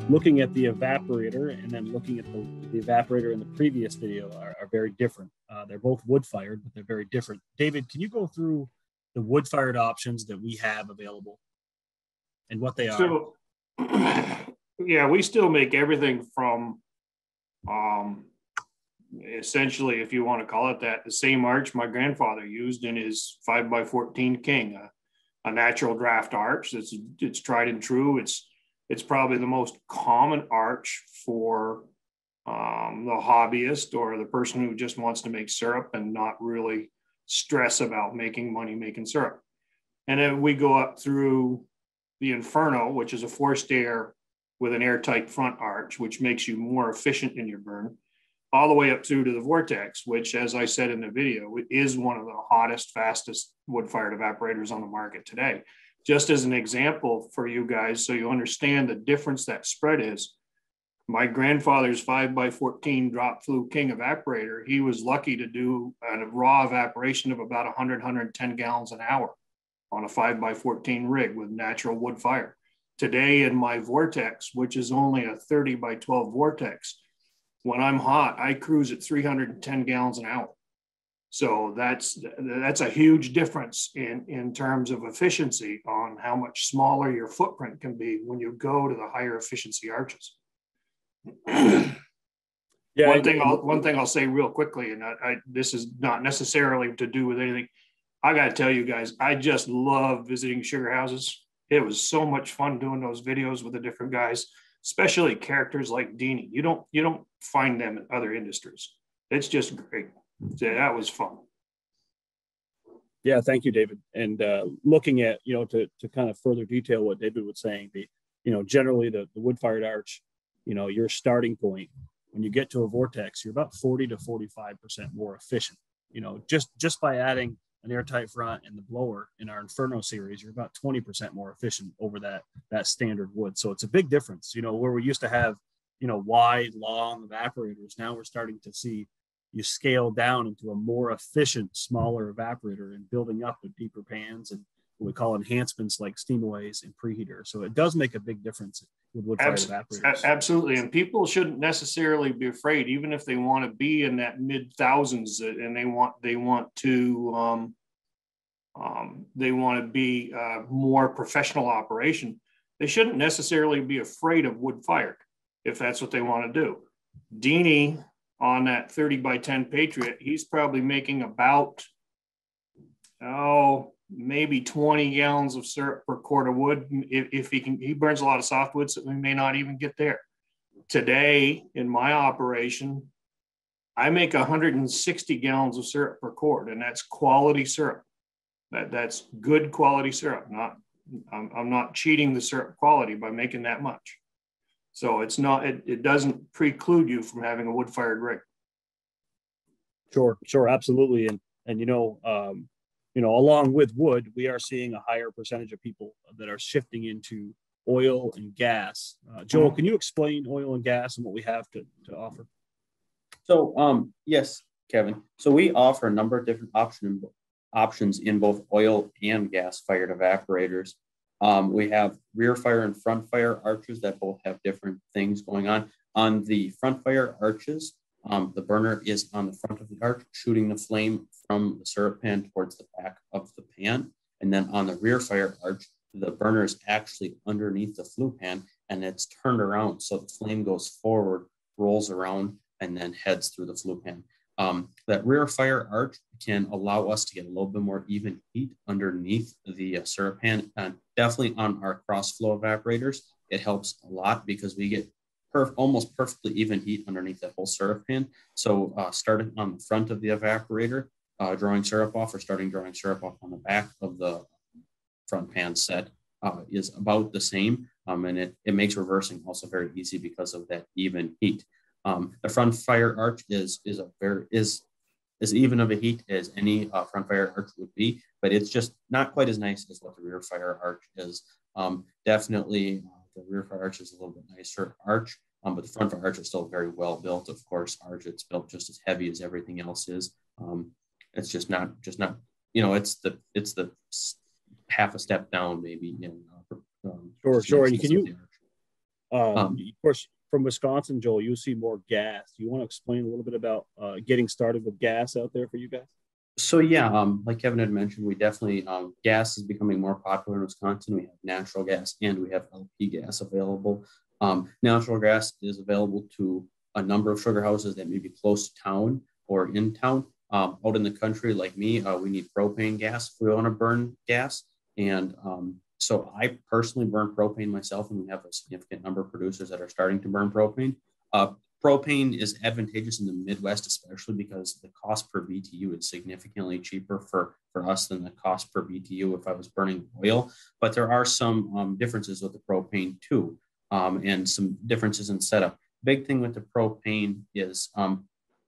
looking at the evaporator and then looking at the evaporator in the previous video are very different. They're both wood-fired, but they're very different. David, can you go through the wood-fired options that we have available and what they are? So, yeah, we still make everything from essentially, if you want to call it that, the same arch my grandfather used in his 5x14 King, a natural draft arch. It's tried and true. It's probably the most common arch for the hobbyist or the person who just wants to make syrup and not really stress about making money making syrup. And then we go up through the Inferno, which is a forced air with an airtight front arch, which makes you more efficient in your burn, all the way up through to the Vortex, which, as I said in the video, is one of the hottest, fastest wood-fired evaporators on the market today. Just as an example for you guys, so you understand the difference that spread is, my grandfather's 5x14 drop flue King evaporator, he was lucky to do a raw evaporation of about 100, 110 gallons an hour on a 5x14 rig with natural wood fire. Today in my Vortex, which is only a 30x12 Vortex, when I'm hot, I cruise at 310 gallons an hour. So that's a huge difference in terms of efficiency on how much smaller your footprint can be when you go to the higher efficiency arches. Yeah, one thing I'll say real quickly, and this is not necessarily to do with anything. I got to tell you guys, I just love visiting sugar houses. It was so much fun doing those videos with the different guys, especially characters like Deanie. You don't find them in other industries. It's just great. So that was fun. Yeah, thank you, David. And looking at, to kind of further detail what David was saying, generally the wood-fired arch, your starting point, when you get to a Vortex, you're about 40 to 45% more efficient. Just by adding an airtight front and the blower in our Inferno series, you're about 20% more efficient over that standard wood. So it's a big difference, where we used to have, wide, long evaporators. Now we're starting to see you scale down into a more efficient, smaller evaporator and building up with deeper pans and what we call enhancements like steamaways and preheater. So it does make a big difference with wood-fired evaporators. Absolutely. And people shouldn't necessarily be afraid, even if they want to be in that mid thousands and they want to be a more professional operation. They shouldn't necessarily be afraid of wood-fired if that's what they want to do. Deanie on that 30x10 Patriot, he's probably making about, maybe 20 gallons of syrup per quart of wood. If he burns a lot of softwood, so we may not even get there. Today in my operation, I make 160 gallons of syrup per quart, and that's quality syrup. That's good quality syrup. I'm not cheating the syrup quality by making that much. So it doesn't preclude you from having a wood-fired rig. Sure, absolutely. And along with wood, we are seeing a higher percentage of people that are shifting into oil and gas. Joel, can you explain oil and gas and what we have to offer? So, yes, Kevin. So we offer a number of different options in both oil and gas-fired evaporators. We have rear fire and front fire arches that both have different things going on. On the front fire arches, the burner is on the front of the arch, shooting the flame from the syrup pan towards the back of the pan. And then on the rear fire arch, the burner is actually underneath the flue pan and it's turned around. So the flame goes forward, rolls around, and then heads through the flue pan. That rear fire arch can allow us to get a little bit more even heat underneath the syrup pan. And definitely on our cross flow evaporators, it helps a lot because we get almost perfectly even heat underneath that whole syrup pan. So starting on the front of the evaporator, drawing syrup off, or starting drawing syrup off on the back of the front pan set is about the same. And it makes reversing also very easy because of that even heat. The front fire arch is as even of a heat as any front fire arch would be, but it's just not quite as nice as what the rear fire arch is. Definitely the rear fire arch is a little bit nicer arch, but the front fire arch is still very well built. Of course, arch, it's built just as heavy as everything else is. It's just not, it's the half a step down maybe. Sure. And Of course, from Wisconsin, Joel, you see more gas. Do you want to explain a little bit about getting started with gas out there for you guys? So yeah, like Kevin had mentioned, we definitely gas is becoming more popular in Wisconsin. We have natural gas and we have LP gas available. Natural gas is available to a number of sugar houses that may be close to town or in town. Out in the country, like me, we need propane gas if we want to burn gas. And so I personally burn propane myself, and we have a significant number of producers that are starting to burn propane. Propane is advantageous in the Midwest, especially because the cost per BTU is significantly cheaper for us than the cost per BTU if I was burning oil. But there are some differences with the propane too, and some differences in setup. Big thing with the propane is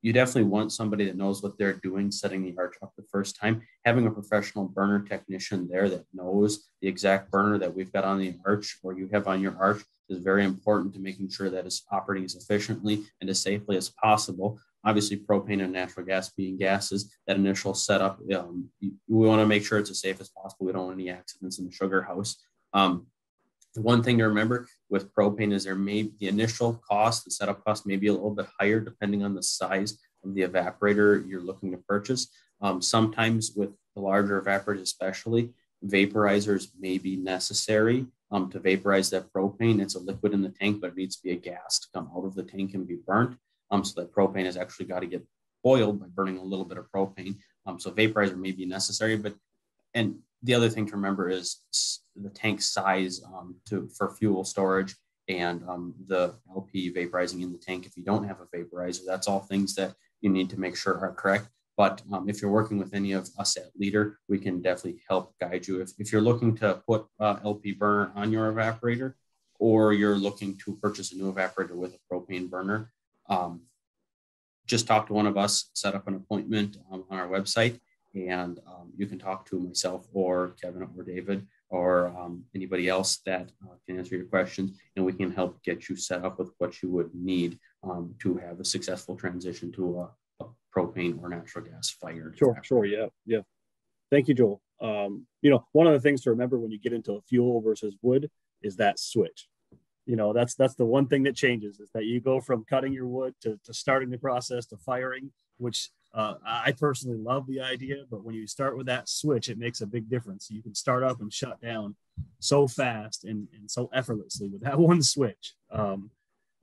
you definitely want somebody that knows what they're doing, setting the arch up the first time. Having a professional burner technician there that knows the exact burner that we've got on the arch or you have on your arch is very important to making sure that it's operating as efficiently and as safely as possible. Obviously, propane and natural gas being gases, that initial setup, we want to make sure it's as safe as possible. We don't want any accidents in the sugar house. The one thing to remember with propane is the initial cost, the setup cost may be a little bit higher depending on the size of the evaporator you're looking to purchase. Sometimes with the larger evaporators especially, vaporizers may be necessary to vaporize that propane. It's a liquid in the tank, but it needs to be a gas to come out of the tank and be burnt. So that propane has actually got to get boiled by burning a little bit of propane. So vaporizer may be necessary, and the other thing to remember is the tank size for fuel storage and the LP vaporizing in the tank. If you don't have a vaporizer, that's all things that you need to make sure are correct. But if you're working with any of us at Leader, we can definitely help guide you. If you're looking to put LP burner on your evaporator, or you're looking to purchase a new evaporator with a propane burner, just talk to one of us, set up an appointment on our website, and you can talk to myself or Kevin or David or anybody else that can answer your questions, and we can help get you set up with what you would need to have a successful transition to a propane or natural gas fired. Sure. Yeah. Thank you, Joel. One of the things to remember when you get into fuel versus wood is that switch. That's the one thing that changes, is that you go from cutting your wood to starting the process to firing, which I personally love the idea, but when you start with that switch, it makes a big difference. You can start up and shut down so fast and so effortlessly with that one switch.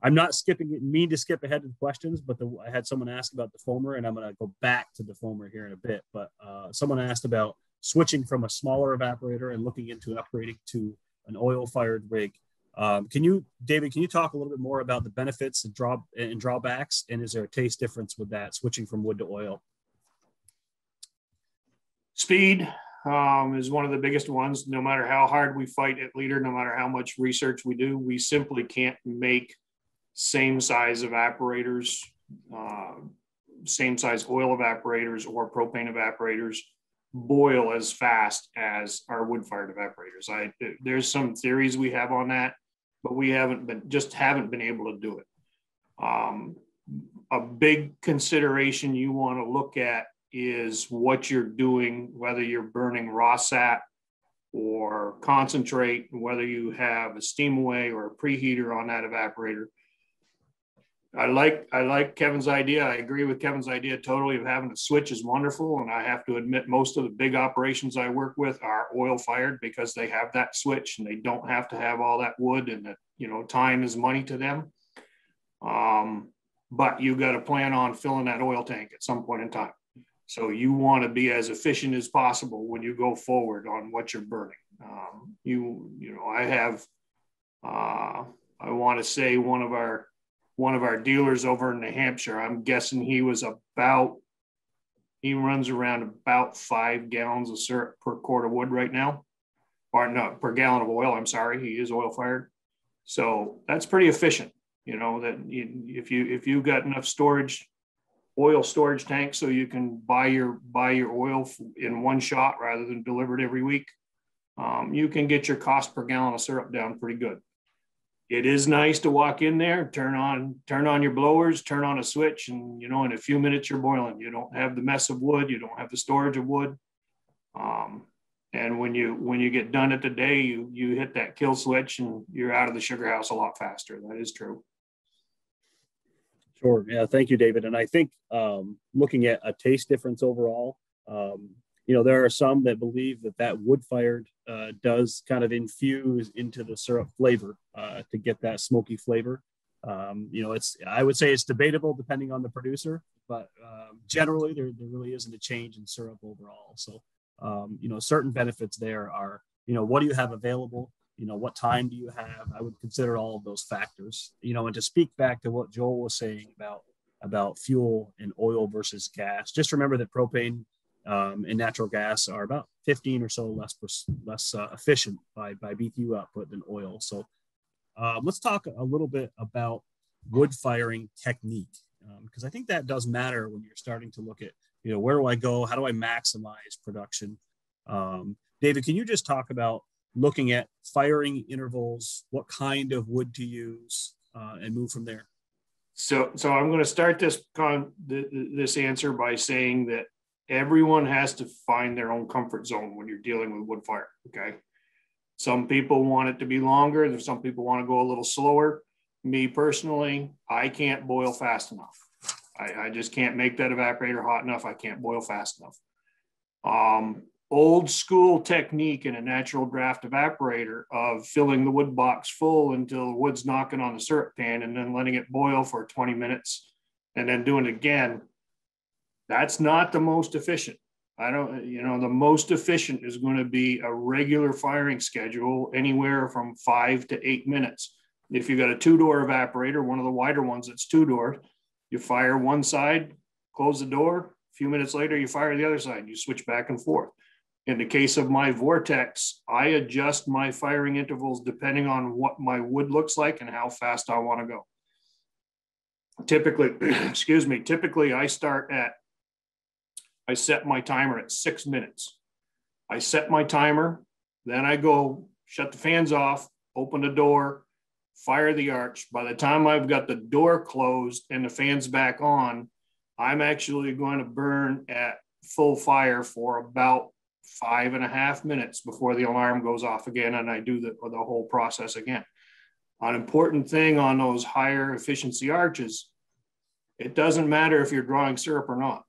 I'm not mean to skip ahead to the questions, but I had someone ask about defoamer, and I'm going to go back to defoamer here in a bit. But someone asked about switching from a smaller evaporator and looking into upgrading to an oil-fired rig. David, can you talk a little bit more about the benefits and drawbacks? And is there a taste difference with that, switching from wood to oil? Speed is one of the biggest ones. No matter how hard we fight at Leader, no matter how much research we do, we simply can't make same size evaporators, same size oil evaporators or propane evaporators boil as fast as our wood-fired evaporators. There's some theories we have on that, but we haven't been able to do it. A big consideration you want to look at is what you're doing, whether you're burning raw sap or concentrate, whether you have a steam away or a preheater on that evaporator. I like Kevin's idea. I agree with Kevin's idea totally of having a switch is wonderful. And I have to admit, most of the big operations I work with are oil fired because they have that switch and they don't have to have all that wood, and that, time is money to them. But you got to plan on filling that oil tank at some point in time. So you want to be as efficient as possible when you go forward on what you're burning. I want to say one of our dealers over in New Hampshire, I'm guessing he runs around about 5 gallons of syrup per quart of wood right now, or no, per gallon of oil. I'm sorry, he is oil fired. So that's pretty efficient. That if you've got enough oil storage tanks, so you can buy your oil in one shot rather than delivered every week, you can get your cost per gallon of syrup down pretty good. It is nice to walk in there, turn on your blowers, turn on a switch, and in a few minutes you're boiling. You don't have the mess of wood, you don't have the storage of wood, And when you get done at the day, you hit that kill switch and you're out of the sugar house a lot faster. That is true. Sure. Yeah. Thank you, David. And I think looking at a taste difference overall, there are some that believe that wood fired does kind of infuse into the syrup flavor to get that smoky flavor. I would say it's debatable depending on the producer, but generally there really isn't a change in syrup overall. So, certain benefits there are, what do you have available? What time do you have? I would consider all of those factors, and to speak back to what Joel was saying about fuel and oil versus gas, just remember that propane and natural gas are about 15 or so less efficient by BTU output than oil. So let's talk a little bit about wood firing technique, because I think that does matter when you're starting to look at, where do I go? How do I maximize production? David, can you just talk about looking at firing intervals, what kind of wood to use, and move from there? So I'm going to start this answer by saying that everyone has to find their own comfort zone when you're dealing with wood fire. Okay. Some people want it to be longer. There's some people want to go a little slower. Me personally, I can't boil fast enough. I just can't make that evaporator hot enough. I can't boil fast enough. Old school technique in a natural draft evaporator of filling the wood box full until the wood's knocking on the syrup pan and then letting it boil for 20 minutes and then doing it again. That's not the most efficient. The most efficient is going to be a regular firing schedule, anywhere from 5 to 8 minutes. If you got a 2-door evaporator, one of the wider ones that's 2-door, you fire one side, close the door. A few minutes later, you fire the other side. You switch back and forth. In the case of my Vortex, I adjust my firing intervals depending on what my wood looks like and how fast I want to go. Typically, I set my timer at 6 minutes. I set my timer, then I go shut the fans off, open the door, fire the arch. By the time I've got the door closed and the fans back on, I'm actually going to burn at full fire for about 5.5 minutes before the alarm goes off again, and I do the whole process again. An important thing on those higher efficiency arches, it doesn't matter if you're drawing syrup or not.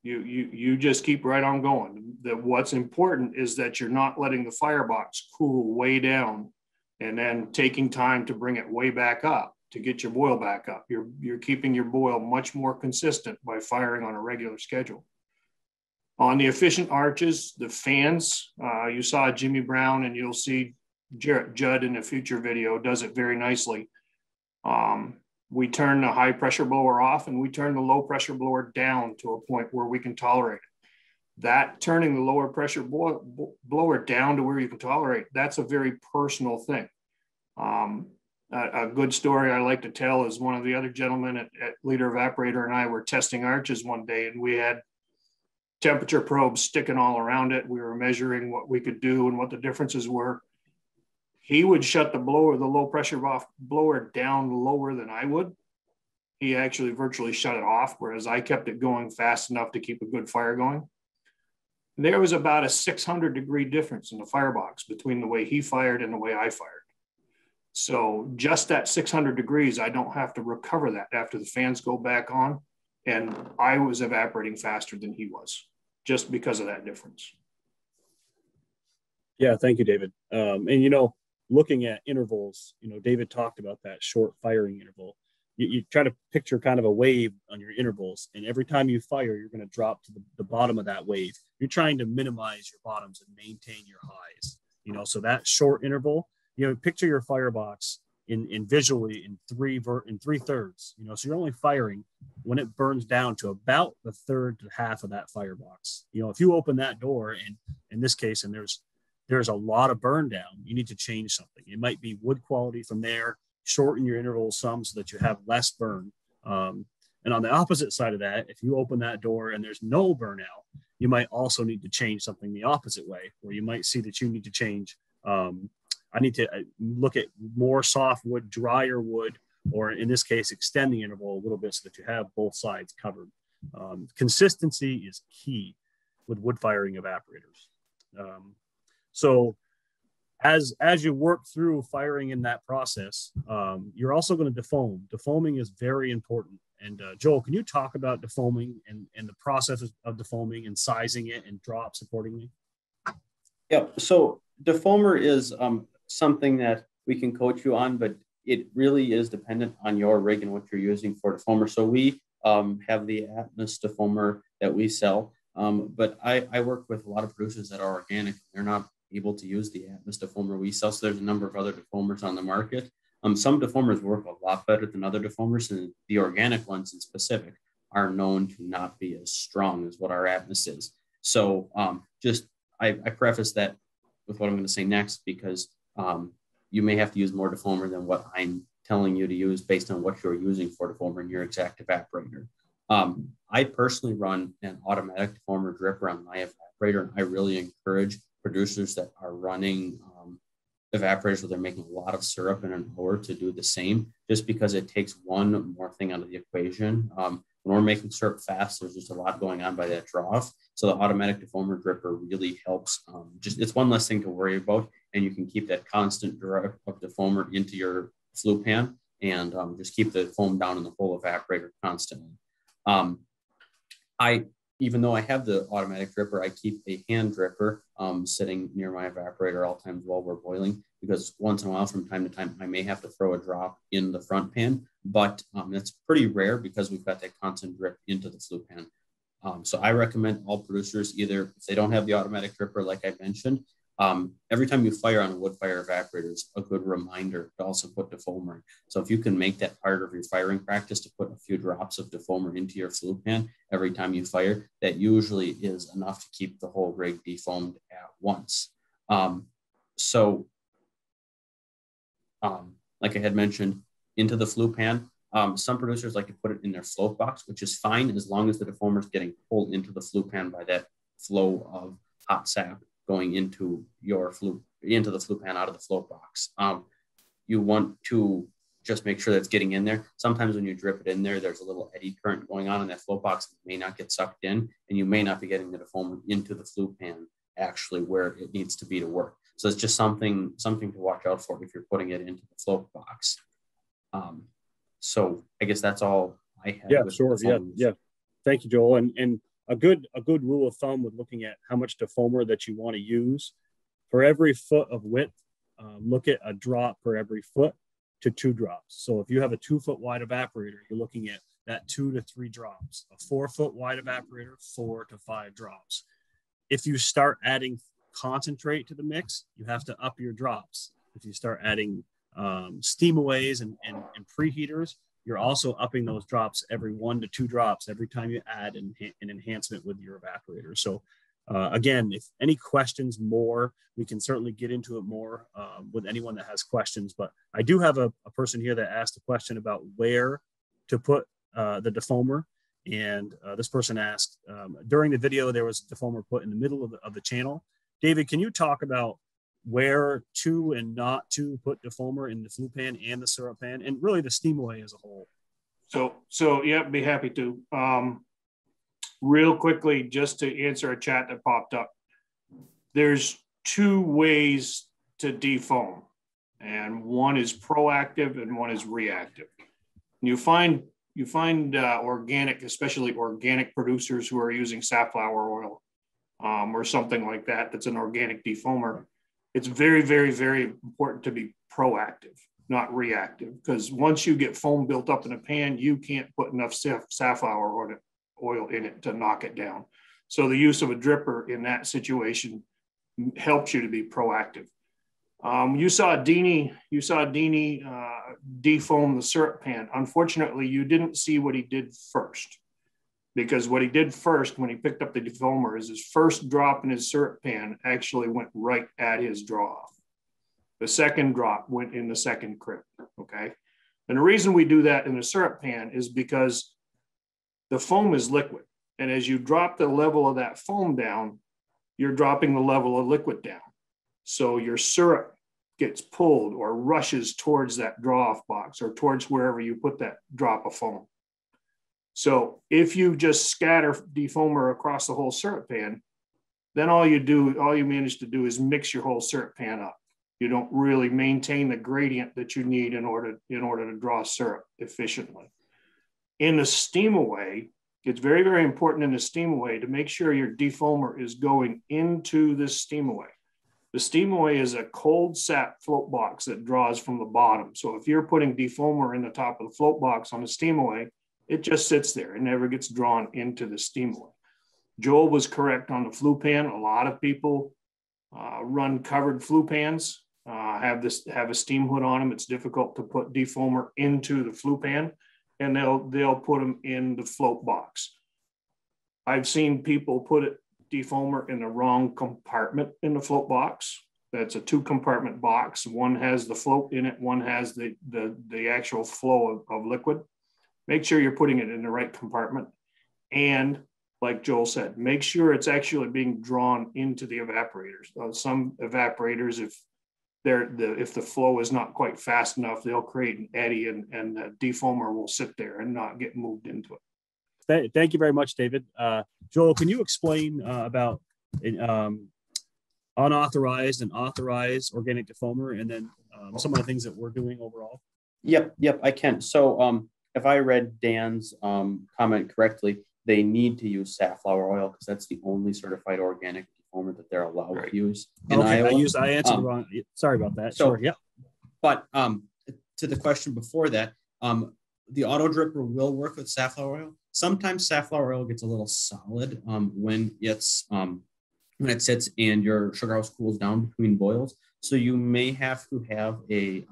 You just keep right on going. What's important is that you're not letting the firebox cool way down and then taking time to bring it way back up to get your boil back up. You're keeping your boil much more consistent by firing on a regular schedule. On the efficient arches, the fans, you saw Jimmy Brown, and you'll see Jarrett Judd in a future video does it very nicely. We turn the high pressure blower off and we turn the low pressure blower down to a point where we can tolerate it. That turning the lower pressure blower down to where you can tolerate, that's a very personal thing. A good story I like to tell is one of the other gentlemen at Leader Evaporator and I were testing arches one day, and we had temperature probes sticking all around it. We were measuring what we could do and what the differences were. He would shut the low pressure blower down lower than I would. He actually virtually shut it off, whereas I kept it going fast enough to keep a good fire going. There was about a 600-degree difference in the firebox between the way he fired and the way I fired. So just that 600 degrees, I don't have to recover that after the fans go back on. And I was evaporating faster than he was just because of that difference. Yeah, thank you, David. And, looking at intervals, David talked about that short firing interval. You try to picture kind of a wave on your intervals, and every time you fire, you're going to drop to the bottom of that wave. You're trying to minimize your bottoms and maintain your highs, so that short interval, picture your firebox in visually in three thirds, so you're only firing when it burns down to about the third to half of that firebox. If you open that door, and in this case, and there's a lot of burn down, you need to change something. It might be wood quality from there, shorten your intervals some so that you have less burn. And on the opposite side of that, if you open that door and there's no burnout, you might also need to change something the opposite way, where you might see that you need to change. I need to look at more soft wood, drier wood, or in this case, extend the interval a little bit so that you have both sides covered. Consistency is key with wood firing evaporators. So as you work through firing in that process, you're also going to defoam. Defoaming is very important. And Joel, can you talk about defoaming and the process of defoaming and sizing it and drops accordingly? Yeah, so defoamer is something that we can coach you on, but it really is dependent on your rig and what you're using for defoamer. So we have the Atmos defoamer that we sell, but I work with a lot of producers that are organic. They're not able to use the Atmos defoamer we sell. So there's a number of other defoamers on the market. Some defoamers work a lot better than other defoamers, and the organic ones in specific are known to not be as strong as what our Atmos is. So I preface that with what I'm going to say next, because you may have to use more defoamer than what I'm telling you to use based on what you're using for defoamer in your exact evaporator. I personally run an automatic defoamer dripper on my evaporator, and I really encourage producers that are running evaporators where they're making a lot of syrup in an hour to do the same, just because it takes one more thing out of the equation. When we're making syrup fast, there's just a lot going on by that draw-off. So the automatic defoamer dripper really helps. It's one less thing to worry about, and you can keep that constant drip of defoamer into your flue pan and just keep the foam down in the whole evaporator constantly. Even though I have the automatic dripper, I keep a hand dripper sitting near my evaporator all times while we're boiling, because once in a while, from time to time, I may have to throw a drop in the front pan, but it's pretty rare because we've got that constant drip into the flue pan. So I recommend all producers, either if they don't have the automatic dripper, like I mentioned, every time you fire on a wood fire evaporator, it's a good reminder to also put defoamer. So if you can make that part of your firing practice to put a few drops of defoamer into your flue pan every time you fire, that usually is enough to keep the whole rig defoamed at once. Like I had mentioned, into the flue pan, some producers like to put it in their float box, which is fine as long as the defoamer is getting pulled into the flue pan by that flow of hot sap going into the flue pan out of the float box. You want to just make sure that's getting in there. Sometimes when you drip it in there, there's a little eddy current going on in that float box that may not get sucked in, and you may not be getting the defoamer into the flue pan actually where it needs to be to work. So it's just something to watch out for if you're putting it into the float box. So I guess that's all I have. Yeah, sure. Yeah. Thank you, Joel. And a good rule of thumb with looking at how much defoamer that you want to use for every foot of width, look at a drop per every foot to 2 drops. So if you have a 2 foot wide evaporator, you're looking at that 2 to 3 drops. A 4 foot wide evaporator, 4 to 5 drops. If you start adding concentrate to the mix, you have to up your drops. If you start adding steamaways and preheaters, you're also upping those drops every 1 to 2 drops every time you add an enhancement with your evaporator. So again, if any questions more, we can certainly get into it more with anyone that has questions. But I do have a person here that asked a question about where to put the defoamer. And this person asked, during the video, there was defoamer put in the middle of the channel. David, can you talk about where to and not to put defoamer in the flue pan and the syrup pan, and really the steamaway as a whole? So yeah, be happy to. Real quickly, just to answer a chat that popped up, there's 2 ways to defoam, and one is proactive and one is reactive. You find organic, especially organic producers who are using safflower oil or something like that, that's an organic defoamer. It's very, very, very important to be proactive, not reactive, because once you get foam built up in a pan, you can't put enough safflower oil in it to knock it down. So the use of a dripper in that situation helps you to be proactive. You saw Dini defoam the syrup pan. Unfortunately, you didn't see what he did first, because what he did first when he picked up the defoamer is his first drop in his syrup pan actually went right at his draw off. The second drop went in the second crib, okay? And the reason we do that in the syrup pan is because the foam is liquid. And as you drop the level of that foam down, you're dropping the level of liquid down. So your syrup gets pulled or rushes towards that draw-off box or towards wherever you put that drop of foam. So if you just scatter defoamer across the whole syrup pan, then all you manage to do is mix your whole syrup pan up. You don't really maintain the gradient that you need in order to draw syrup efficiently. In the steam away, it's very, very important in the steam away to make sure your defoamer is going into this steam away. The steam away is a cold sap float box that draws from the bottom. So if you're putting defoamer in the top of the float box on the steam away, it just sits there. It never gets drawn into the steam away. Joel was correct on the flue pan. A lot of people run covered flue pans, have a steam hood on them. It's difficult to put defoamer into the flue pan, and they'll put them in the float box. I've seen people put defoamer in the wrong compartment in the float box. That's a 2-compartment box. One has the float in it, one has the actual flow of liquid. Make sure you're putting it in the right compartment. And like Joel said, make sure it's actually being drawn into the evaporators. Some evaporators, if the flow is not quite fast enough, they'll create an eddy, and the defoamer will sit there and not get moved into it. Thank you very much, David. Joel, can you explain about unauthorized and authorized organic defoamer, and then some of the things that we're doing overall? Yep, I can. So if I read Dan's comment correctly, they need to use safflower oil because that's the only certified organic defoamer that they're allowed to use in Iowa. I answered the wrong. Sorry about that. So, sure, yeah. But to the question before that, the auto dripper will work with safflower oil. Sometimes safflower oil gets a little solid when it sits and your sugar house cools down between boils. So you may have to have a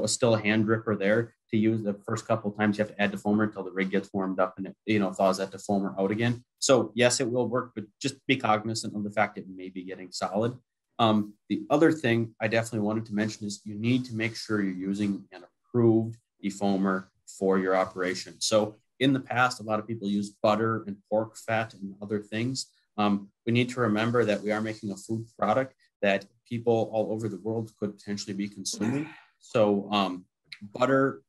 still a hand dripper there to use. The first couple of times you have to add defoamer until the rig gets warmed up and it thaws that defoamer out again. So yes, it will work, but just be cognizant of the fact it may be getting solid. The other thing I definitely wanted to mention is you need to make sure you're using an approved defoamer for your operation. So in the past, a lot of people use butter and pork fat and other things. We need to remember that we are making a food product that people all over the world could potentially be consuming. So butter,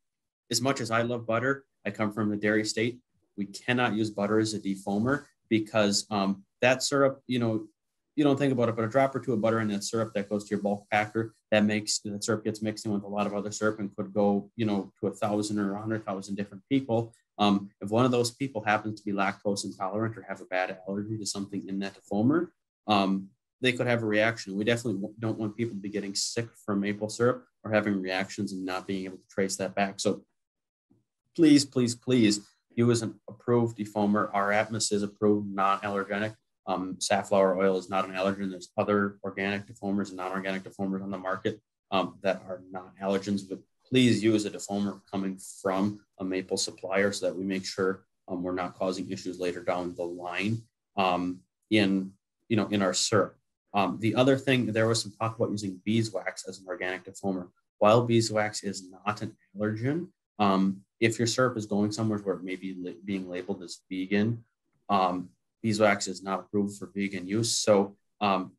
as much as I love butter, I come from the dairy state. We cannot use butter as a defoamer because that syrup, you don't think about it, but a drop or two of butter in that syrup that goes to your bulk packer, that syrup gets mixed in with a lot of other syrup and could go, to 1,000 or 100,000 different people. If one of those people happens to be lactose intolerant or have a bad allergy to something in that defoamer, they could have a reaction. We definitely don't want people to be getting sick from maple syrup or having reactions and not being able to trace that back. So please, please, please use an approved defoamer. Our Atmos is approved, non-allergenic. Safflower oil is not an allergen. There's other organic defoamers and non-organic defoamers on the market that are not allergens, but please use a defoamer coming from a maple supplier so that we make sure we're not causing issues later down the line in our syrup. The other thing, there was some talk about using beeswax as an organic defoamer. While beeswax is not an allergen, if your syrup is going somewhere where it may be being labeled as vegan, beeswax is not approved for vegan use. So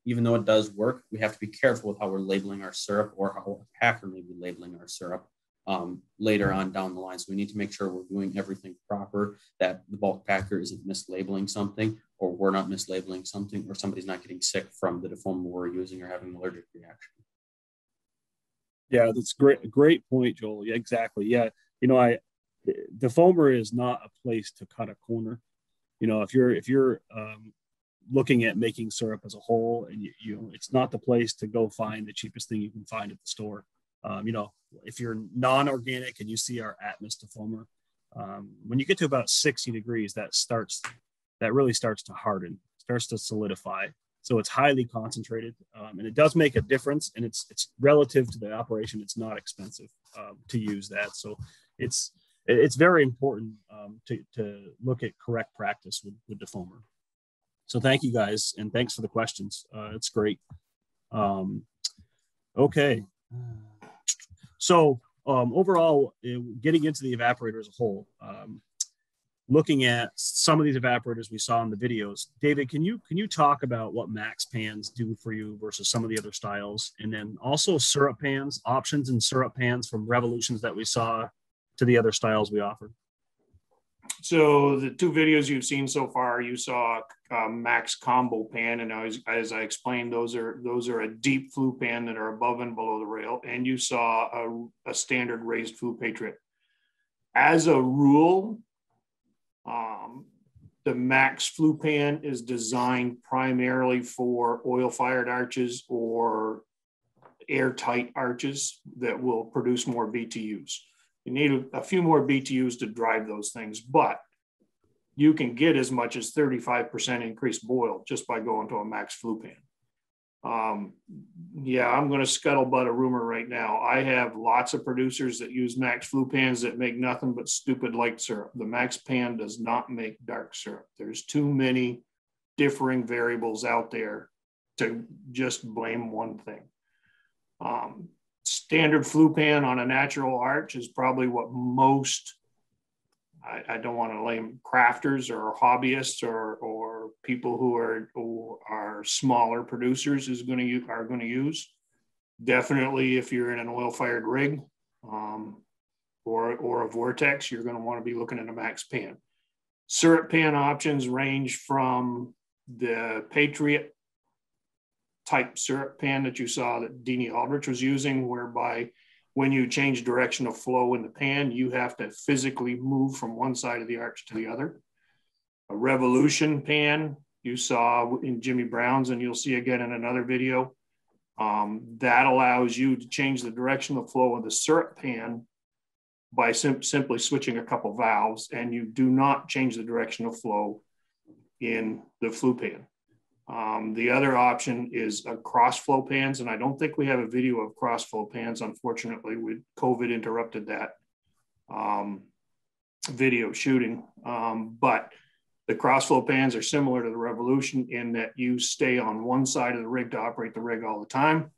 even though it does work, we have to be careful with how we're labeling our syrup or how a packer may be labeling our syrup later on down the line. So we need to make sure we're doing everything proper, that the bulk packer isn't mislabeling something, or we're not mislabeling something, or somebody's not getting sick from the defoamer we're using or having an allergic reaction. Yeah, that's great point, Joel. Yeah, exactly. Yeah, defoamer is not a place to cut a corner. If you're looking at making syrup as a whole, and it's not the place to go find the cheapest thing you can find at the store. If you're non-organic and you see our Atmos defoamer, when you get to about 60 degrees, that really starts to harden, starts to solidify. So it's highly concentrated, and it does make a difference. And it's relative to the operation. It's not expensive to use that. So it's very important to look at correct practice with defoamer. So thank you guys, and thanks for the questions. It's great. Okay. So overall, getting into the evaporator as a whole, looking at some of these evaporators we saw in the videos, David, can you talk about what max pans do for you versus some of the other styles, and then also syrup pans, options in syrup pans from Revolutions that we saw to the other styles we offered? So the two videos you've seen so far, you saw a Max combo pan, and as I explained, those are a deep flue pan that are above and below the rail, and you saw a standard raised flue Patriot. As a rule, the Max flue pan is designed primarily for oil-fired arches or airtight arches that will produce more BTUs. You need a few more BTUs to drive those things, but you can get as much as 35% increased boil just by going to a Max flue pan. Yeah, I'm going to scuttlebutt a rumor right now. I have lots of producers that use Max flue pans that make nothing but stupid light syrup. The Max pan does not make dark syrup. There's too many differing variables out there to just blame one thing. Standard flue pan on a natural arch is probably what most, I don't want to blame crafters or hobbyists or people who are smaller producers are going to use. Definitely, if you're in an oil-fired rig or a vortex, you're going to want to be looking at a Max pan. Syrup pan options range from the Patriot type syrup pan that you saw that Deanie Aldrich was using, whereby when you change direction of flow in the pan, you have to physically move from one side of the arch to the other. A Revolution pan you saw in Jimmy Brown's, and you'll see again in another video, that allows you to change the direction of flow of the syrup pan by simply switching a couple valves, and you do not change the direction of flow in the flue pan. The other option is cross flow pans, and I don't think we have a video of cross flow pans. Unfortunately, with COVID interrupted that video shooting. But the cross flow pans are similar to the Revolution in that you stay on one side of the rig to operate the rig all the time,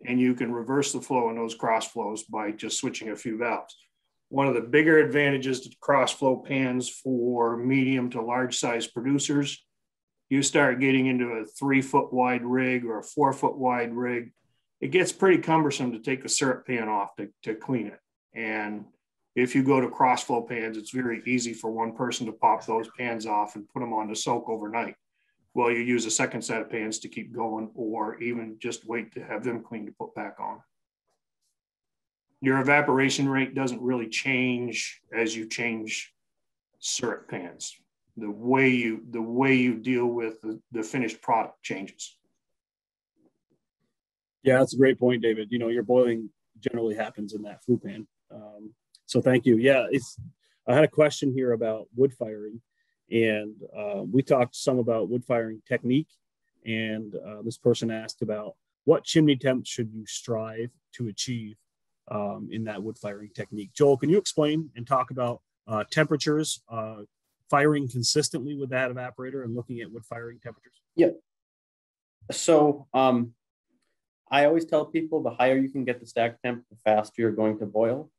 and you can reverse the flow in those cross flows by just switching a few valves. One of the bigger advantages to cross flow pans for medium to large size producers, you start getting into a 3-foot wide rig or a 4-foot wide rig, it gets pretty cumbersome to take the syrup pan off to clean it. And if you go to cross flow pans, it's very easy for one person to pop those pans off and put them on to soak overnight. Well, you use a second set of pans to keep going, or even just wait to have them clean to put back on. Your evaporation rate doesn't really change as you change syrup pans. The way you deal with the finished product changes. Yeah, that's a great point, David. You know, your boiling generally happens in that flue pan. So thank you. Yeah, I had a question here about wood firing, and we talked some about wood firing technique, and this person asked about what chimney temp should you strive to achieve in that wood firing technique. Joel, can you explain and talk about temperatures, firing consistently with that evaporator and looking at wood firing temperatures? Yeah. So I always tell people the higher you can get the stack temp, the faster you're going to boil.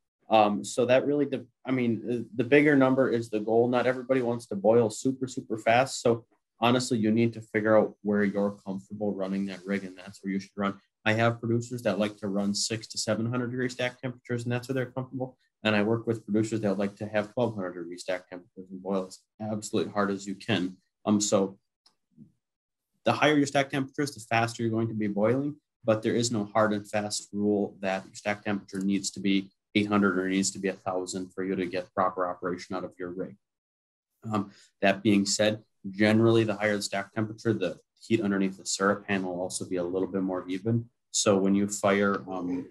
So that really, the bigger number is the goal. Not everybody wants to boil super, super fast. So honestly, you need to figure out where you're comfortable running that rig, and that's where you should run. I have producers that like to run 600 to 700 degree stack temperatures, and that's where they're comfortable. And I work with producers that like to have 1200 degree stack temperatures and boil as absolutely hard as you can. So the higher your stack temperatures, the faster you're going to be boiling, but there is no hard and fast rule that your stack temperature needs to be 800 or needs to be 1000 for you to get proper operation out of your rig. That being said, generally the higher the stack temperature, the heat underneath the syrup pan will also be a little bit more even. So when you fire, when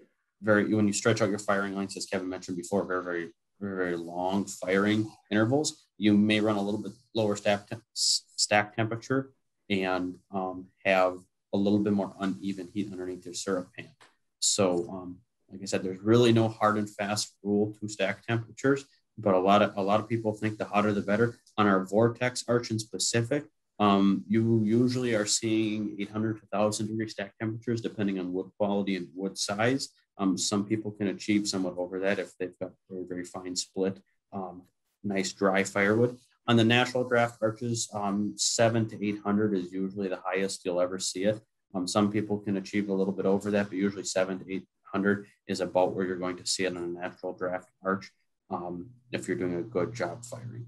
you stretch out your firing lengths, as Kevin mentioned before, very, very long firing intervals, you may run a little bit lower stack temperature and have a little bit more uneven heat underneath your syrup pan. So like I said, there's really no hard and fast rule to stack temperatures, but a lot of people think the hotter the better. On our Vortex arch in specific, you usually are seeing 800 to 1000 degree stack temperatures, depending on wood quality and wood size. Some people can achieve somewhat over that if they've got very, very fine split, nice dry firewood. On the natural draft arches, 700 to 800 is usually the highest you'll ever see it. Some people can achieve a little bit over that, but usually 700 to 800 is about where you're going to see it on a natural draft arch if you're doing a good job firing.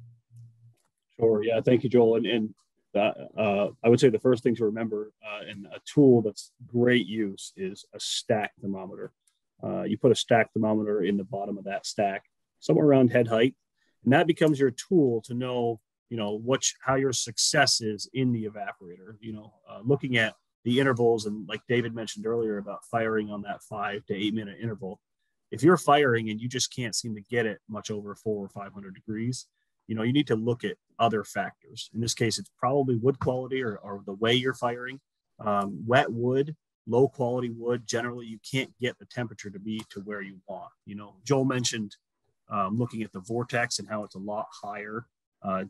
Sure. Yeah. Thank you, Joel. And I would say the first thing to remember, and a tool that's great use, is a stack thermometer. You put a stack thermometer in the bottom of that stack, somewhere around head height, and that becomes your tool to know, how your success is in the evaporator. Looking at the intervals, and like David mentioned earlier about firing on that 5 to 8 minute interval. If you're firing and you just can't seem to get it much over 400 or 500 degrees, you need to look at other factors. In this case, it's probably wood quality or the way you're firing. Wet wood, low quality wood, generally you can't get the temperature to be to where you want. Joel mentioned looking at the vortex and how it's a lot higher.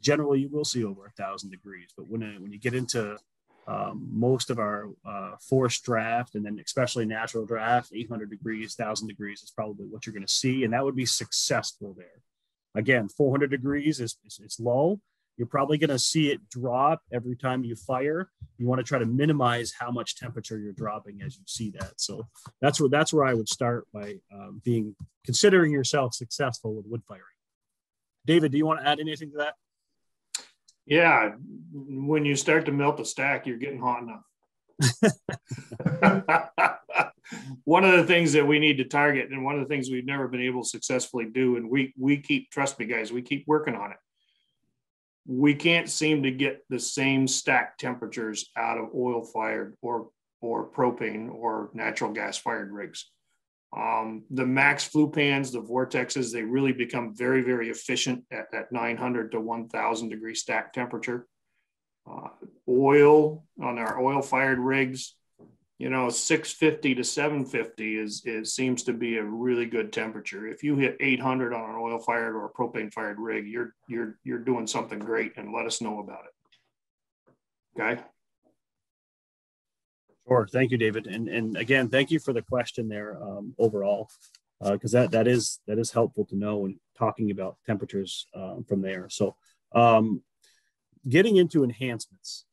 Generally, you will see over 1,000 degrees, but when you get into most of our forced draft, and then especially natural draft, 800 degrees, 1,000 degrees is probably what you're going to see, and that would be successful there. Again, 400 degrees is low. You're probably going to see it drop every time you fire. You want to try to minimize how much temperature you're dropping as you see that. So that's where I would start by considering yourself successful with wood firing. David, do you want to add anything to that? Yeah, when you start to melt the stack, you're getting hot enough. One of the things that we need to target, and one of the things we've never been able to successfully do, and we keep, trust me guys, we keep working on it. We can't seem to get the same stack temperatures out of oil fired or propane or natural gas fired rigs. The max flue pans, the vortexes, they really become very, very efficient at that 900 to 1,000 degree stack temperature. Oil on our oil fired rigs, 650 to 750 seems to be a really good temperature. If you hit 800 on an oil fired or a propane fired rig, you're doing something great, and let us know about it. Okay. Sure. Thank you, David. And again, thank you for the question there overall, because that is helpful to know when talking about temperatures from there. So getting into enhancements,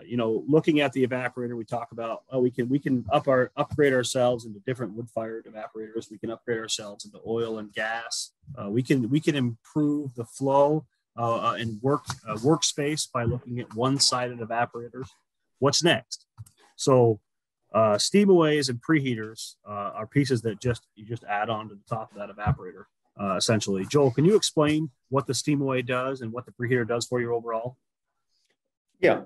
looking at the evaporator, we talk about, we can upgrade ourselves into different wood-fired evaporators. We can upgrade ourselves into oil and gas. We can improve the flow and workspace by looking at one-sided evaporators. What's next? So steamaways and preheaters are pieces that you just add on to the top of that evaporator, essentially. Joel, can you explain what the steamaway does and what the preheater does for you overall? Yeah.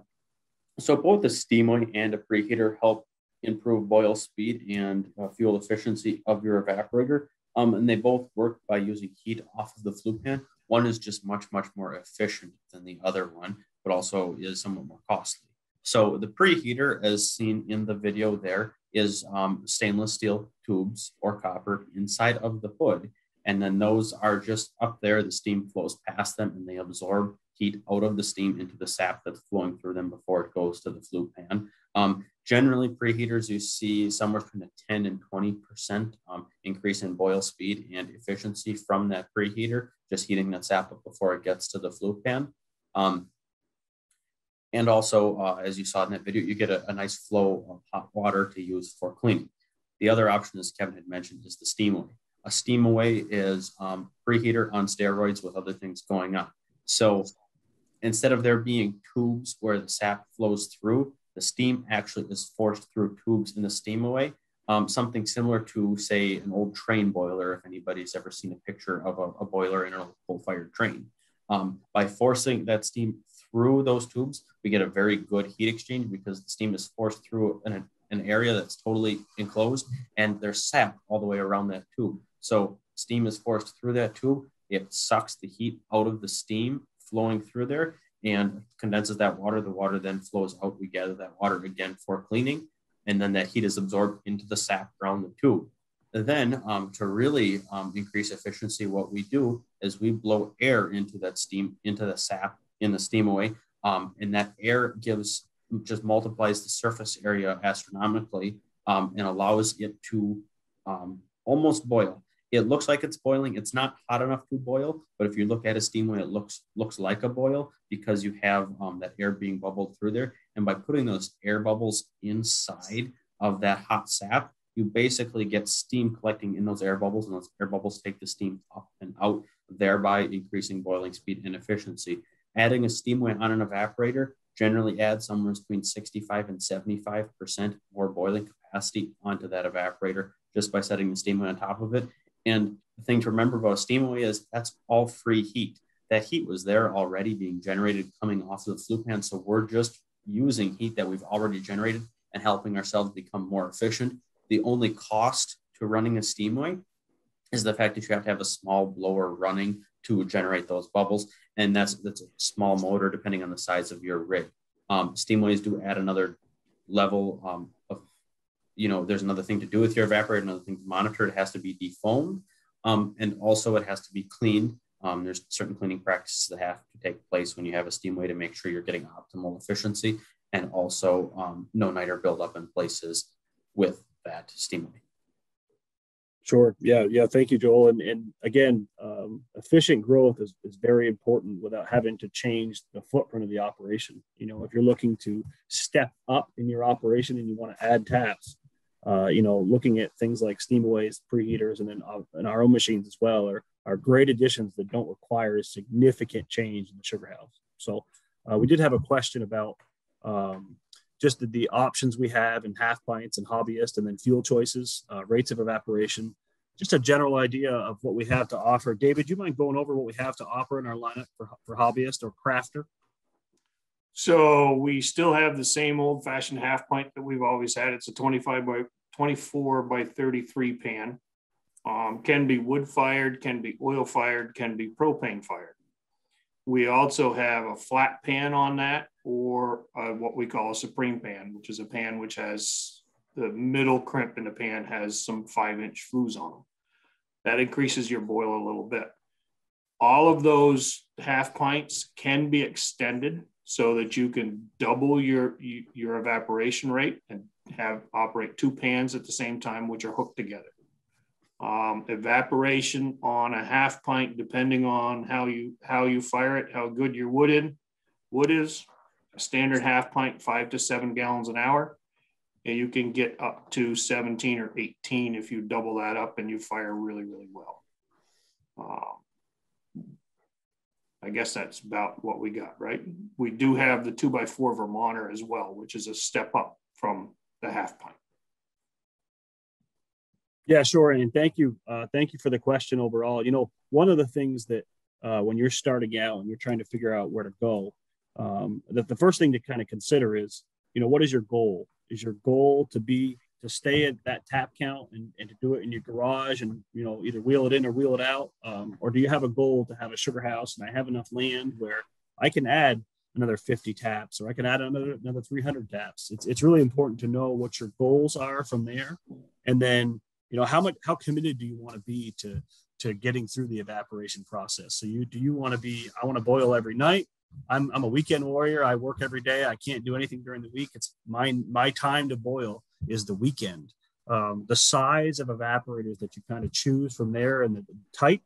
So both the steamaway and a preheater help improve boil speed and fuel efficiency of your evaporator. And they both work by using heat off of the flue pan. One is just much, much more efficient than the other one, but also is somewhat more costly. So the preheater, as seen in the video there, is stainless steel tubes or copper inside of the hood. And then those are just up there. The steam flows past them and they absorb heat out of the steam into the sap that's flowing through them before it goes to the flue pan. Generally, preheaters, you see somewhere between a 10 and 20% increase in boil speed and efficiency from that preheater, just heating that sap up before it gets to the flue pan. And also, as you saw in that video, you get a nice flow of hot water to use for cleaning. The other option, as Kevin had mentioned, is the steamaway. A steamaway is preheater on steroids with other things going on. So instead of there being tubes where the sap flows through, the steam actually is forced through tubes in the steamaway. Something similar to, say, an old train boiler, if anybody's ever seen a picture of a boiler in a coal-fired train. By forcing that steam through those tubes, we get a very good heat exchange because the steam is forced through an area that's totally enclosed and there's sap all the way around that tube. So steam is forced through that tube. It sucks the heat out of the steam flowing through there and condenses that water. The water then flows out. We gather that water again for cleaning, and then that heat is absorbed into the sap around the tube. Then to really increase efficiency, what we do is we blow air into that steam, into the sap in the steamaway, and that air just multiplies the surface area astronomically and allows it to almost boil. It looks like it's boiling. It's not hot enough to boil, but if you look at a steamaway, it looks like a boil because you have that air being bubbled through there. And by putting those air bubbles inside of that hot sap, you basically get steam collecting in those air bubbles, and those air bubbles take the steam up and out, thereby increasing boiling speed and efficiency. Adding a steamway on an evaporator generally adds somewhere between 65 and 75% more boiling capacity onto that evaporator just by setting the steamway on top of it. And the thing to remember about a steamway is that's all free heat. That heat was there already being generated coming off of the flue pan. So we're just using heat that we've already generated and helping ourselves become more efficient. The only cost to running a steamway is the fact that you have to have a small blower running to generate those bubbles. And that's a small motor depending on the size of your rig. Steamways do add another level of, there's another thing to do with your evaporator, another thing to monitor. It has to be defoamed. And also it has to be cleaned. There's certain cleaning practices that have to take place when you have a steamway to make sure you're getting optimal efficiency, and also no niter buildup in places with that steamway. Sure. Yeah. Thank you, Joel. And again, efficient growth is very important without having to change the footprint of the operation. If you're looking to step up in your operation and you want to add taps, looking at things like steamaways, preheaters, and then and our own machines as well are great additions that don't require a significant change in the sugar house. So we did have a question about just the options we have in half pints and hobbyist, and then fuel choices, rates of evaporation, just a general idea of what we have to offer. David, do you mind going over what we have to offer in our lineup for hobbyist or crafter? So we still have the same old fashioned half pint that we've always had. It's a 24 by 33 pan. Can be wood fired, can be oil fired, can be propane fired. We also have a flat pan on that, or what we call a supreme pan, which is a pan which has the middle crimp in the pan has some 5-inch flues on them. That increases your boil a little bit. All of those half pints can be extended so that you can double your evaporation rate and operate 2 pans at the same time, which are hooked together. Evaporation on a half pint, depending on how you fire it, how good your wood is. A standard half pint, 5 to 7 gallons an hour, and you can get up to 17 or 18 if you double that up and you fire really, really well. I guess that's about what we got, right? We do have the 2x4 Vermonter as well, which is a step up from the half pint. Yeah, sure. And thank you for the question overall. One of the things that when you're starting out and you're trying to figure out where to go, that the first thing to kind of consider is, what is your goal? Is your goal to stay at that tap count and to do it in your garage and, either wheel it in or wheel it out? Or do you have a goal to have a sugar house and I have enough land where I can add another 50 taps, or I can add another 300 taps? It's really important to know what your goals are from there. And then, how committed do you want to be to getting through the evaporation process? So do you want to be, I want to boil every night. I'm a weekend warrior. I work every day. I can't do anything during the week. It's my time to boil is the weekend. The size of evaporators that you kind of choose from there and the type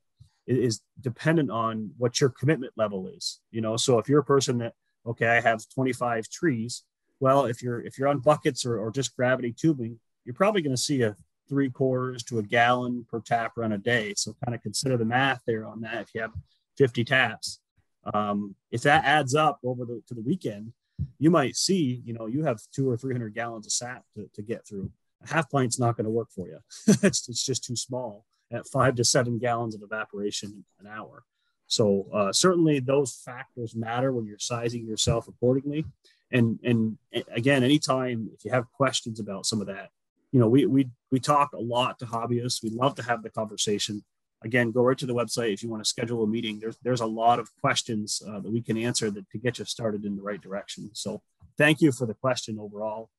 is dependent on what your commitment level is. So if you're a person that, okay, I have 25 trees. Well, if you're on buckets or just gravity tubing, you're probably going to see a 3/4 to a gallon per tap run a day. So kind of consider the math there on that. If you have 50 taps, if that adds up to the weekend, you might see, you have 200 or 300 gallons of sap to get through. A half pint's not going to work for you. it's just too small at 5 to 7 gallons of evaporation an hour. So certainly those factors matter when you're sizing yourself accordingly. And again, anytime if you have questions about some of that, we talk a lot to hobbyists. We love to have the conversation. Again, go right to the website if you want to schedule a meeting. There's a lot of questions that we can answer to get you started in the right direction. So thank you for the question overall.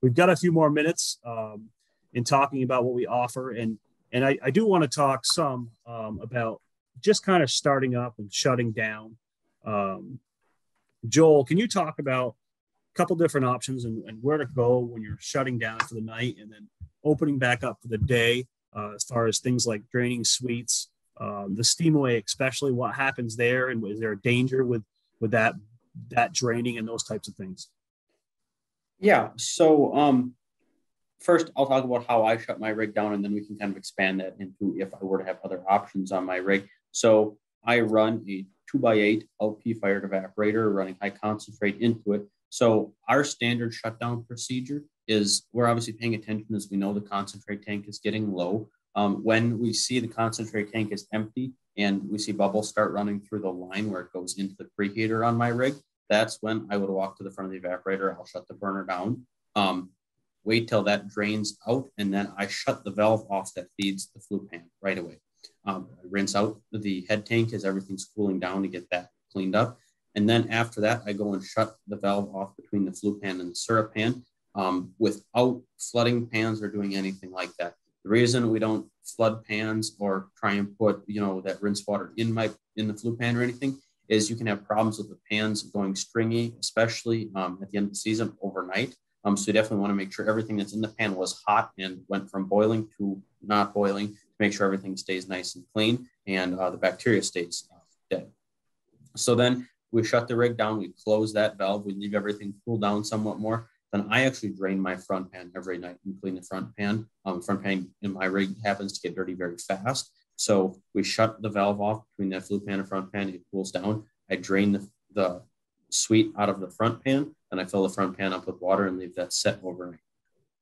We've got a few more minutes in talking about what we offer. And I do want to talk some about just kind of starting up and shutting down. Joel, can you talk about a couple different options and where to go when you're shutting down for the night and then opening back up for the day? As far as things like draining suites, the steamaway, especially what happens there, and is there a danger with that draining and those types of things? Yeah. So first, I'll talk about how I shut my rig down, and then we can kind of expand that into if I were to have other options on my rig. So I run a 2x8 LP fired evaporator running high concentrate into it. So our standard shutdown procedure is we're obviously paying attention as we know the concentrate tank is getting low. When we see the concentrate tank is empty and we see bubbles start running through the line where it goes into the preheater on my rig, that's when I would walk to the front of the evaporator. I'll shut the burner down, wait till that drains out, and then I shut the valve off that feeds the flue pan right away. I rinse out the head tank as everything's cooling down to get that cleaned up. And then after that, I go and shut the valve off between the flue pan and the syrup pan without flooding pans or doing anything like that. The reason we don't flood pans or try and put, that rinse water in the flue pan or anything is you can have problems with the pans going stringy, especially at the end of the season overnight. So you definitely want to make sure everything that's in the pan was hot and went from boiling to not boiling to make sure everything stays nice and clean and the bacteria stays dead. So then we shut the rig down, we close that valve, we leave everything cool down somewhat more. Then I actually drain my front pan every night and clean the front pan. Front pan in my rig happens to get dirty very fast. So we shut the valve off between that flue pan and front pan, it cools down. I drain the sweet out of the front pan, and I fill the front pan up with water and leave that set overnight.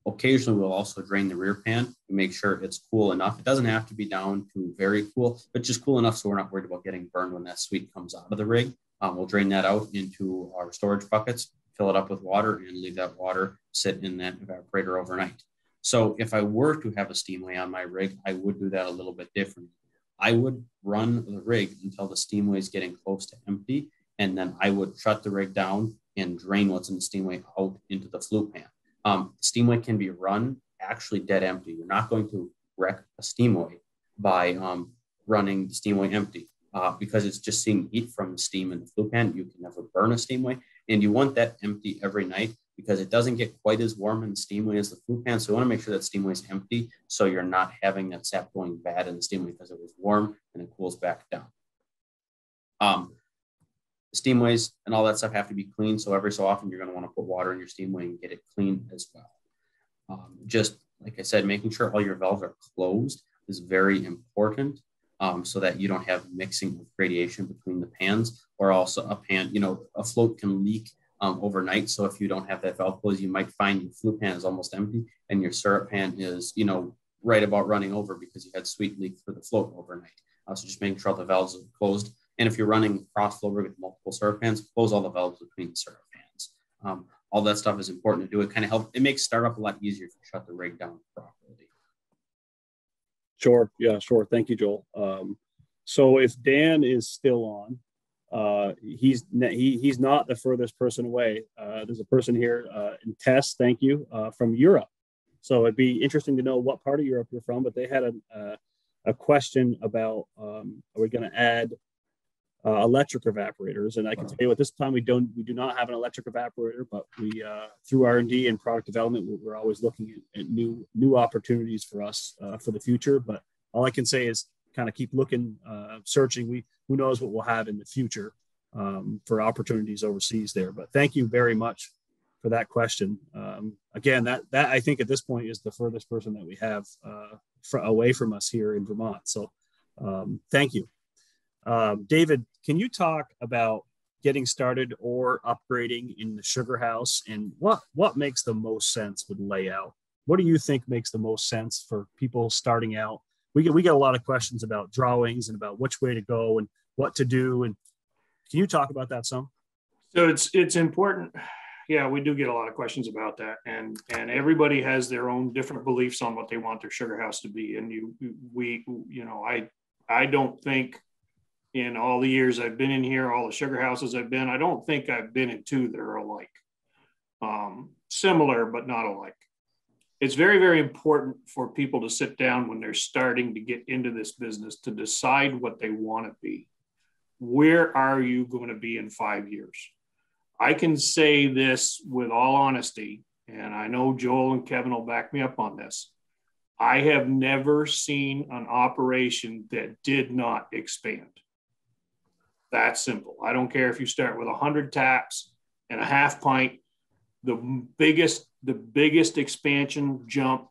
Occasionally, we'll also drain the rear pan to make sure it's cool enough. It doesn't have to be down to very cool, but just cool enough so we're not worried about getting burned when that sweet comes out of the rig. We'll drain that out into our storage buckets, fill it up with water, and leave that water sit in that evaporator overnight. So if I were to have a steamway on my rig, I would do that a little bit differently. I would run the rig until the steamway is getting close to empty, and then I would shut the rig down and drain what's in the steamway out into the flue pan. Steamway can be run actually dead empty. You're not going to wreck a steamway by running the steamway empty because it's just seeing heat from the steam in the flue pan. You can never burn a steamway, and you want that empty every night because it doesn't get quite as warm in the steamway as the flue pan. So you want to make sure that steamway is empty so you're not having that sap going bad in the steamway because it was warm and it cools back down. Steamways and all that stuff have to be clean. So every so often, you're going to want to put water in your steamway and get it clean as well. Just like I said, making sure all your valves are closed is very important so that you don't have mixing of radiation between the pans, or also a pan, a float can leak overnight. So if you don't have that valve closed, you might find your flue pan is almost empty and your syrup pan is, right about running over because you had sweet leak for the float overnight. So just making sure all the valves are closed. And if you're running cross flow rig with multiple syrup pans, close all the valves between the syrup pans. All that stuff is important to do. It kind of helps. It makes startup a lot easier if you shut the rig down properly. Sure. Yeah, sure. Thank you, Joel. So if Dan is still on, he's not the furthest person away. There's a person here in Tess, thank you, from Europe. So it'd be interesting to know what part of Europe you're from, but they had a question about, are we going to add electric evaporators? And I can tell you at this time, we do not have an electric evaporator, but we, through R&D and product development, we're always looking at new opportunities for us for the future. But all I can say is kind of keep looking, searching. Who knows what we'll have in the future for opportunities overseas there. But thank you very much for that question. Again, that I think at this point is the furthest person that we have away from us here in Vermont. So thank you. David, can you talk about getting started or upgrading in the sugar house, and what makes the most sense with layout? What do you think makes the most sense for people starting out? We get a lot of questions about drawings and about which way to go and what to do. And can you talk about that some? So it's important. Yeah, we do get a lot of questions about that, and everybody has their own different beliefs on what they want their sugar house to be. And I don't think, in all the years I've been in here, all the sugar houses I've been, I don't think I've been in two that are alike. Similar, but not alike. It's very, very important for people to sit down when they're starting to get into this business to decide what they want to be. Where are you going to be in 5 years? I can say this with all honesty, and I know Joel and Kevin will back me up on this. I have never seen an operation that did not expand. That simple. I don't care if you start with 100 taps and a half pint. The biggest expansion jump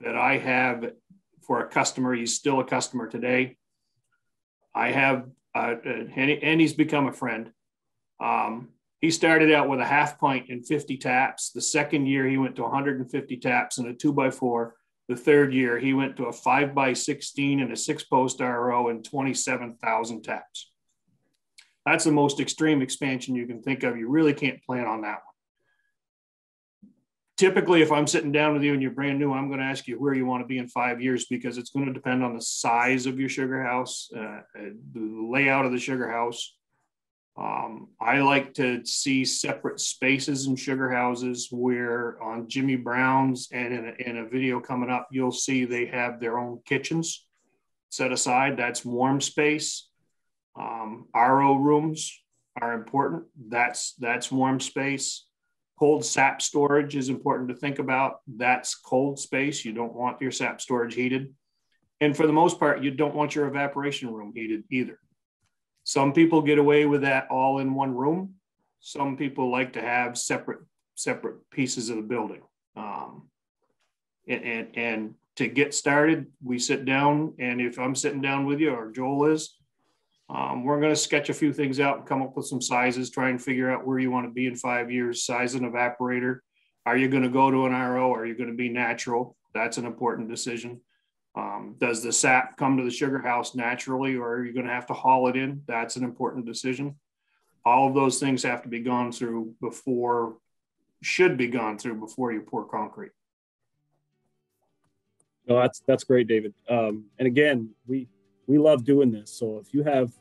that I have for a customer, he's still a customer today. I have and he's become a friend. He started out with a half pint and 50 taps. The second year, he went to 150 taps and a 2x4. The third year, he went to a 5x16 and a 6-post RO and 27,000 taps. That's the most extreme expansion you can think of. You really can't plan on that one. Typically, if I'm sitting down with you and you're brand new, I'm going to ask you where you want to be in 5 years, because it's going to depend on the size of your sugar house, the layout of the sugar house. I like to see separate spaces in sugar houses, where on Jimmy Brown's and in a video coming up, you'll see they have their own kitchens set aside. That's warm space. RO rooms are important. That's warm space. Cold sap storage is important to think about. That's cold space. You don't want your sap storage heated. And for the most part, you don't want your evaporation room heated either. Some people get away with that all in one room. Some people like to have separate pieces of the building. And to get started, we sit down, and if I'm sitting down with you or Joel is, we're going to sketch a few things out and come up with some sizes, try and figure out where you want to be in 5 years. Size an evaporator. Are you going to go to an RO? Are you going to be natural? That's an important decision. Does the sap come to the sugar house naturally, or are you going to have to haul it in? That's an important decision. All of those things have to be gone through should be gone through before you pour concrete. No, that's great, David. And again, we love doing this. So if you have,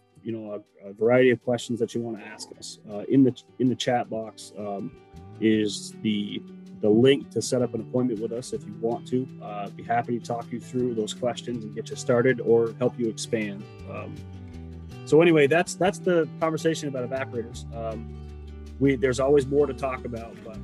a variety of questions that you want to ask us, in the chat box is the link to set up an appointment with us if you want to. Be happy to talk you through those questions and get you started or help you expand. So anyway, that's the conversation about evaporators. There's always more to talk about, but